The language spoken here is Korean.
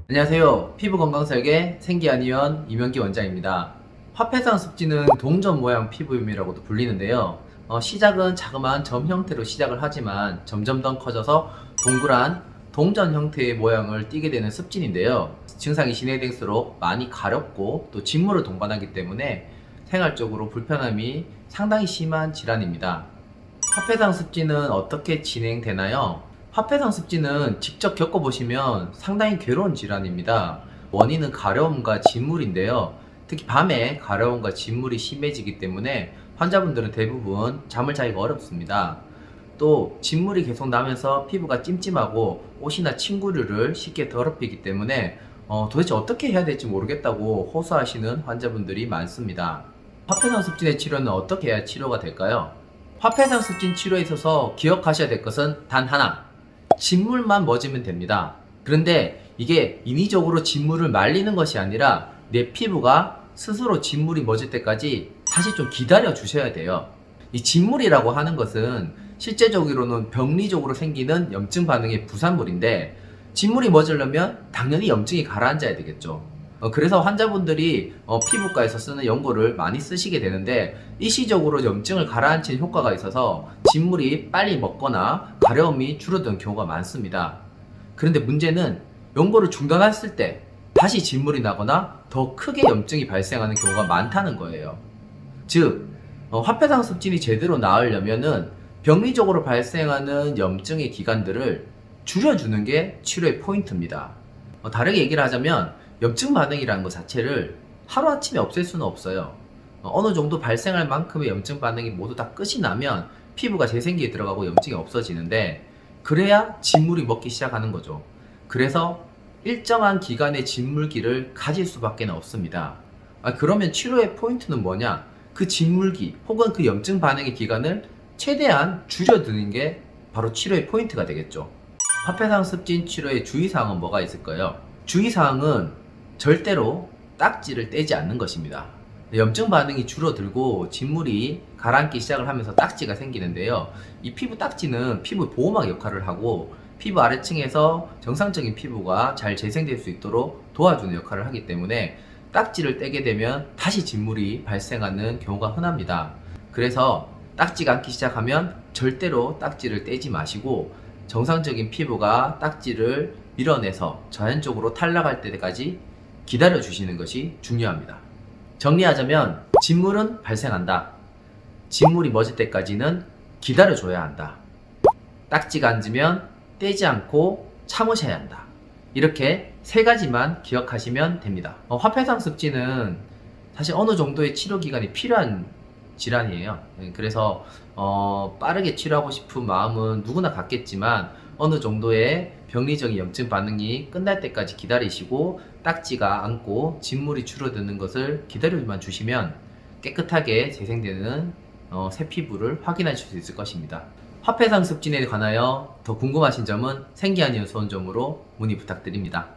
안녕하세요. 피부건강설계 생기한의원 이명기 원장입니다. 화폐상 습지는 동전 모양 피부염이라고도 불리는데요. 시작은 자그마한 점 형태로 시작을 하지만 점점 더 커져서 동그란 동전 형태의 모양을 띠게 되는 습진인데요. 증상이 진행될수록 많이 가렵고 또 진물을 동반하기 때문에 생활적으로 불편함이 상당히 심한 질환입니다. 화폐상 습진은 어떻게 진행되나요? 화폐상 습진은 직접 겪어보시면 상당히 괴로운 질환입니다. 원인은 가려움과 진물인데요. 특히 밤에 가려움과 진물이 심해지기 때문에 환자분들은 대부분 잠을 자기가 어렵습니다. 또 진물이 계속 나면서 피부가 찜찜하고 옷이나 침구류를 쉽게 더럽히기 때문에 도대체 어떻게 해야 될지 모르겠다고 호소하시는 환자분들이 많습니다. 화폐상 습진의 치료는 어떻게 해야 치료가 될까요? 화폐상 습진 치료에 있어서 기억하셔야 될 것은 단 하나, 진물만 멎으면 됩니다. 그런데 이게 인위적으로 진물을 말리는 것이 아니라 내 피부가 스스로 진물이 멎을 때까지 사실 좀 기다려 주셔야 돼요. 이 진물이라고 하는 것은 실제적으로는 병리적으로 생기는 염증 반응의 부산물인데, 진물이 멎으려면 당연히 염증이 가라앉아야 되겠죠. 그래서 환자분들이 피부과에서 쓰는 연고를 많이 쓰시게 되는데, 일시적으로 염증을 가라앉히는 효과가 있어서 진물이 빨리 먹거나 가려움이 줄어드는 경우가 많습니다. 그런데 문제는 연고를 중단했을 때 다시 진물이 나거나 더 크게 염증이 발생하는 경우가 많다는 거예요. 즉, 화폐상 습진이 제대로 나으려면은 병리적으로 발생하는 염증의 기간들을 줄여주는 게 치료의 포인트입니다. 다르게 얘기를 하자면 염증 반응이라는 것 자체를 하루아침에 없앨 수는 없어요. 어느 정도 발생할 만큼의 염증 반응이 모두 다 끝이 나면 피부가 재생기에 들어가고 염증이 없어지는데, 그래야 진물이 먹기 시작하는 거죠. 그래서 일정한 기간의 진물기를 가질 수밖에 없습니다. 그러면 치료의 포인트는 뭐냐? 그 진물기 혹은 그 염증 반응의 기간을 최대한 줄여드는 게 바로 치료의 포인트가 되겠죠. 화폐상 습진 치료의 주의사항은 뭐가 있을까요? 주의사항은 절대로 딱지를 떼지 않는 것입니다. 염증 반응이 줄어들고 진물이 가라앉기 시작을 하면서 딱지가 생기는데요. 이 피부 딱지는 피부 보호막 역할을 하고 피부 아래층에서 정상적인 피부가 잘 재생될 수 있도록 도와주는 역할을 하기 때문에 딱지를 떼게 되면 다시 진물이 발생하는 경우가 흔합니다. 그래서 딱지가 앉기 시작하면 절대로 딱지를 떼지 마시고 정상적인 피부가 딱지를 밀어내서 자연적으로 탈락할 때까지 기다려 주시는 것이 중요합니다. 정리하자면 진물은 발생한다. 진물이 멎을 때까지는 기다려 줘야 한다. 딱지가 앉으면 떼지 않고 참으셔야 한다. 이렇게 세 가지만 기억하시면 됩니다. 화폐상 습진은 사실 어느 정도의 치료 기간이 필요한 질환이에요. 그래서 빠르게 치료하고 싶은 마음은 누구나 갖겠지만 어느 정도의 병리적인 염증 반응이 끝날 때까지 기다리시고 딱지가 앉고 진물이 줄어드는 것을 기다려만 주시면 깨끗하게 재생되는 새 피부를 확인하실 수 있을 것입니다. 화폐상 습진에 관하여 더 궁금하신 점은 생기한의원 수원점으로 문의 부탁드립니다.